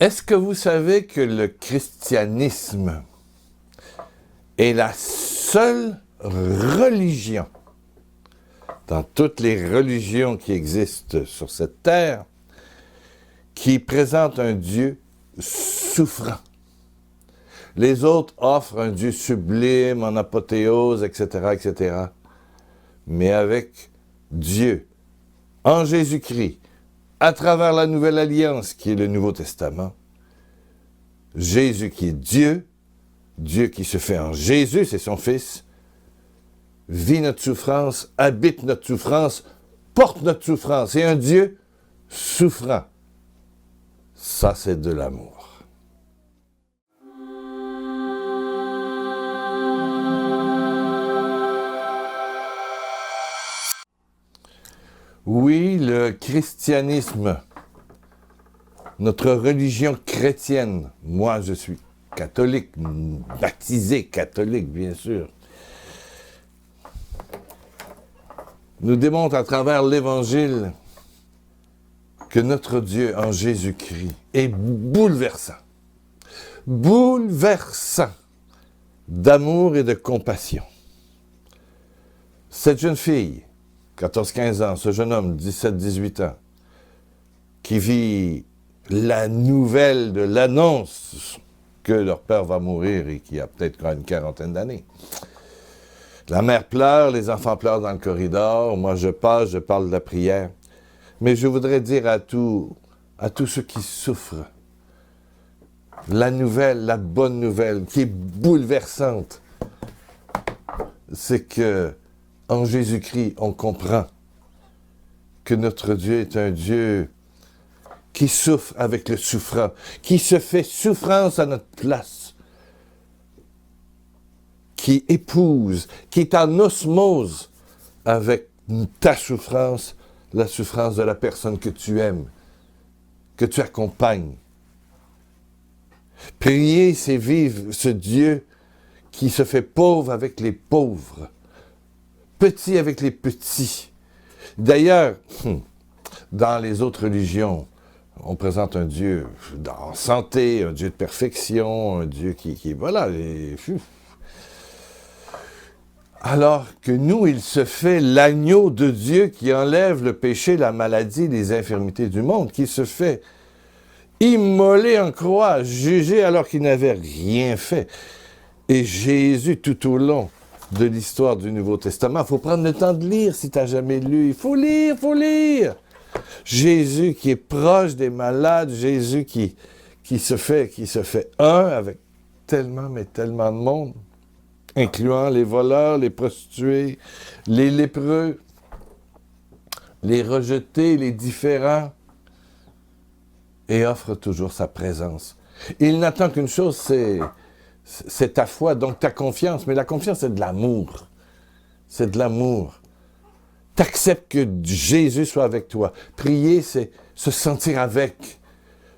Est-ce que vous savez que le christianisme est la seule religion, dans toutes les religions qui existent sur cette terre, qui présente un Dieu souffrant? Les autres offrent un Dieu sublime, en apothéose, etc., etc. Mais avec Dieu, en Jésus-Christ, à travers la Nouvelle Alliance, qui est le Nouveau Testament, Jésus qui est Dieu, Dieu qui se fait en Jésus, c'est son Fils, vit notre souffrance, habite notre souffrance, porte notre souffrance. Et un Dieu souffrant. Ça, c'est de l'amour. Oui, le christianisme, notre religion chrétienne, moi je suis catholique, baptisé catholique bien sûr, nous démontre à travers l'Évangile que notre Dieu en Jésus-Christ est bouleversant, bouleversant d'amour et de compassion. Cette jeune fille, 14-15 ans, ce jeune homme, 17-18 ans, qui vit la nouvelle de l'annonce que leur père va mourir et qui a peut-être quand même une quarantaine d'années. La mère pleure, les enfants pleurent dans le corridor, moi je passe, je parle de la prière. Mais je voudrais dire à tous ceux qui souffrent, la nouvelle, la bonne nouvelle, qui est bouleversante, c'est que en Jésus-Christ, on comprend que notre Dieu est un Dieu qui souffre avec le souffrant, qui se fait souffrance à notre place, qui épouse, qui est en osmose avec ta souffrance, la souffrance de la personne que tu aimes, que tu accompagnes. Prier, c'est vivre ce Dieu qui se fait pauvre avec les pauvres, petit avec les petits. D'ailleurs, dans les autres religions, on présente un Dieu en santé, un Dieu de perfection, un Dieu qui voilà. Alors que nous, il se fait l'agneau de Dieu qui enlève le péché, la maladie, les infirmités du monde, qui se fait immoler en croix, jugé alors qu'il n'avait rien fait. Et Jésus, tout au long de l'histoire du Nouveau Testament, il faut prendre le temps de lire si tu n'as jamais lu. Il faut lire, il faut lire. Jésus qui est proche des malades, Jésus qui se fait un avec tellement, mais tellement de monde, incluant les voleurs, les prostituées, les lépreux, les rejetés, les différents, et offre toujours sa présence. Il n'attend qu'une chose, c'est ta foi, donc ta confiance. Mais la confiance, c'est de l'amour. C'est de l'amour. T'acceptes que Jésus soit avec toi. Prier, c'est se sentir avec.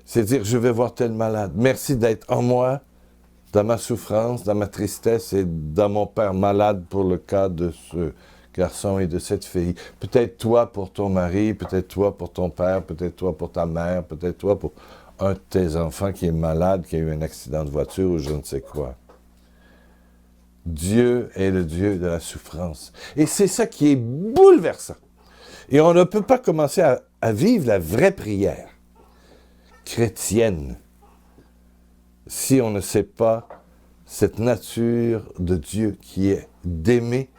C'est dire, je vais voir tel malade. Merci d'être en moi, dans ma souffrance, dans ma tristesse et dans mon père malade pour le cas de ce garçon et de cette fille. Peut-être toi pour ton mari, peut-être toi pour ton père, peut-être toi pour ta mère, peut-être toi pour un de tes enfants qui est malade, qui a eu un accident de voiture ou je ne sais quoi. Dieu est le Dieu de la souffrance. Et c'est ça qui est bouleversant. Et on ne peut pas commencer à vivre la vraie prière chrétienne si on ne sait pas cette nature de Dieu qui est d'aimer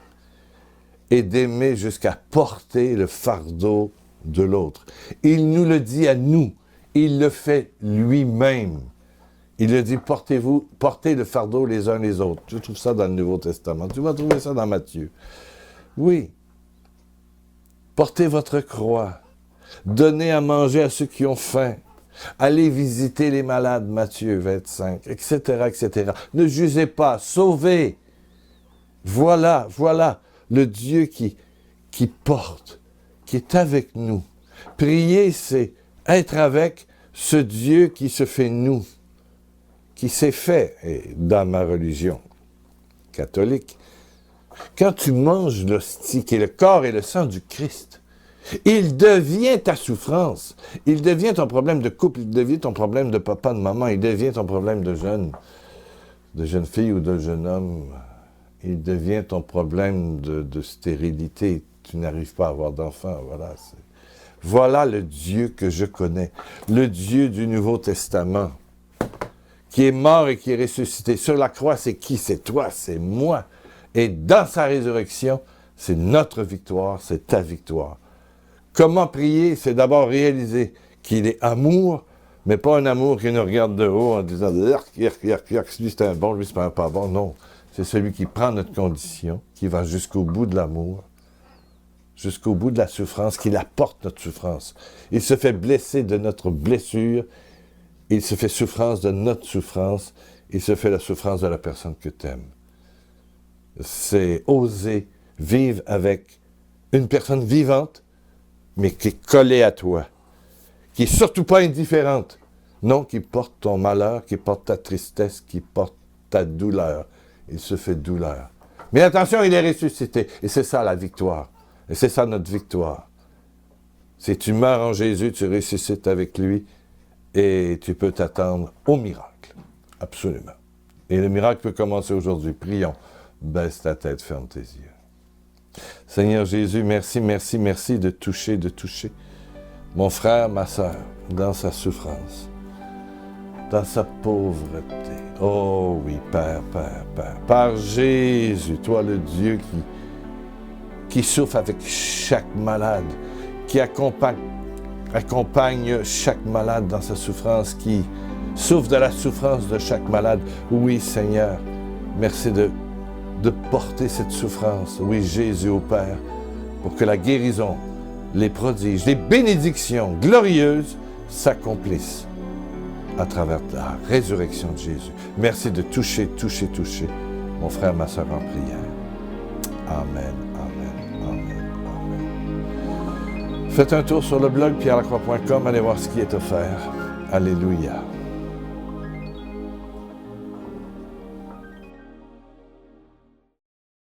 et d'aimer jusqu'à porter le fardeau de l'autre. Il nous le dit à nous. Il le fait lui-même. Il a dit, portez le fardeau les uns les autres. Tu trouves ça dans le Nouveau Testament. Tu vas trouver ça dans Matthieu. Oui. Portez votre croix. Donnez à manger à ceux qui ont faim. Allez visiter les malades, Matthieu 25, etc., etc. Ne jugez pas, sauvez. Voilà le Dieu qui porte, qui est avec nous. Prier, c'est être avec ce Dieu qui se fait nous, qui s'est fait, et dans ma religion catholique, quand tu manges l'hostie, qui est le corps et le sang du Christ, Il devient ta souffrance. Il devient ton problème de couple. Il devient ton problème de papa, de maman. Il devient ton problème de jeune fille ou de jeune homme. Il devient ton problème de stérilité. Tu n'arrives pas à avoir d'enfant. Voilà le Dieu que je connais. Le Dieu du Nouveau Testament. Qui est mort et qui est ressuscité. Sur la croix, c'est qui? C'est toi, c'est moi. Et dans sa résurrection, c'est notre victoire, c'est ta victoire. Comment prier? C'est d'abord réaliser qu'il est amour, mais pas un amour qui nous regarde de haut en disant « lui c'est un bon, lui c'est pas bon ». Non, c'est celui qui prend notre condition, qui va jusqu'au bout de l'amour, jusqu'au bout de la souffrance, qui apporte notre souffrance. Il se fait blesser de notre blessure, il se fait souffrance de notre souffrance, il se fait la souffrance de la personne que tu aimes. C'est oser vivre avec une personne vivante, mais qui est collée à toi, qui est surtout pas indifférente, non, qui porte ton malheur, qui porte ta tristesse, qui porte ta douleur. Il se fait douleur. Mais attention, il est ressuscité, et c'est ça la victoire, et c'est ça notre victoire. Si tu meurs en Jésus, tu ressuscites avec lui, et tu peux t'attendre au miracle, absolument. Et le miracle peut commencer aujourd'hui. Prions, baisse ta tête, ferme tes yeux. Seigneur Jésus, merci, merci, merci de toucher mon frère, ma sœur, dans sa souffrance, dans sa pauvreté. Oh oui, Père, Père, Père, par Jésus, toi le Dieu qui souffre avec chaque malade, qui accompagne chaque malade dans sa souffrance, qui souffre de la souffrance de chaque malade. Oui, Seigneur, merci de porter cette souffrance, oui, Jésus au Père, pour que la guérison, les prodiges, les bénédictions glorieuses s'accomplissent à travers la résurrection de Jésus. Merci de toucher mon frère, ma sœur en prière. Amen, amen, amen, amen. Faites un tour sur le blog pierrelacroix.com, allez voir ce qui est offert. Alléluia.